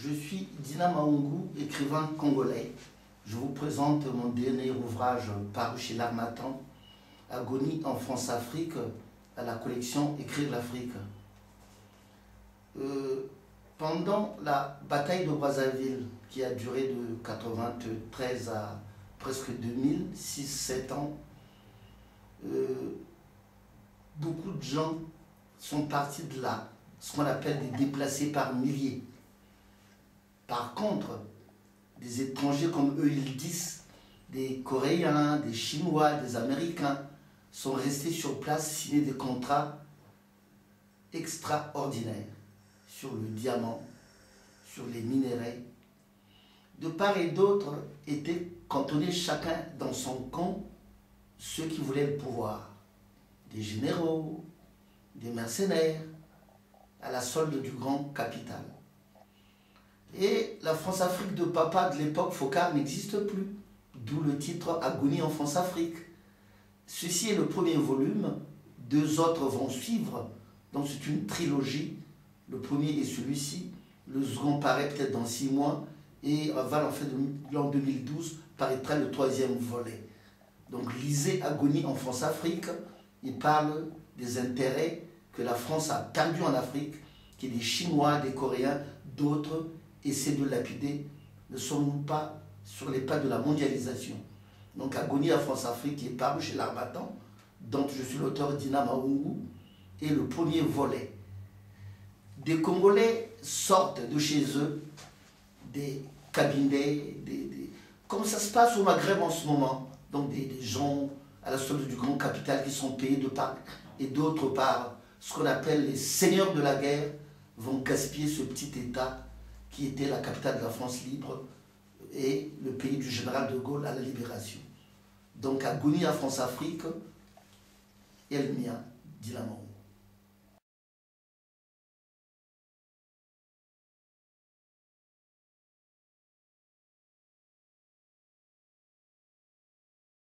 Je suis Dina Maungu, écrivain congolais. Je vous présente mon dernier ouvrage paru chez l'Harmattan, Agonie en France-Afrique, à la collection Écrire l'Afrique. Pendant la bataille de Brazzaville, qui a duré de 1993 à presque 2000, 6-7 ans, beaucoup de gens sont partis de là, ce qu'on appelle des déplacés par milliers. Par contre, des étrangers, comme eux ils disent, des Coréens, des Chinois, des Américains, sont restés sur place, signer des contrats extraordinaires sur le diamant, sur les minéraux. De part et d'autre étaient cantonnés chacun dans son camp, ceux qui voulaient le pouvoir. Des généraux, des mercenaires, à la solde du grand capital. Et la France-Afrique de papa de l'époque Focard n'existe plus, d'où le titre Agonie en France-Afrique. Ceci est le premier volume, 2 autres vont suivre, donc c'est une trilogie. Le premier est celui-ci, le second paraît peut-être dans 6 mois, et en 2012 paraîtra le 3e volet. Donc lisez Agonie en France-Afrique, il parle des intérêts que la France a perdus en Afrique, que des Chinois, des Coréens, d'autres essaient de lapider. Ne sommes-nous pas sur les pas de la mondialisation? Donc Agonie en France-Afrique qui est paru chez l'Harmattan, dont je suis l'auteur Dina Maungu, est le premier volet. Des Congolais sortent de chez eux, des cabinets, comme ça se passe au Maghreb en ce moment, donc des gens à la solde du grand capital qui sont payés de part et d'autre part, ce qu'on appelle les seigneurs de la guerre, vont gaspiller ce petit État qui était la capitale de la France libre et le pays du général de Gaulle à la libération. Donc Agonie en France-Afrique, et le mien, dit la mort.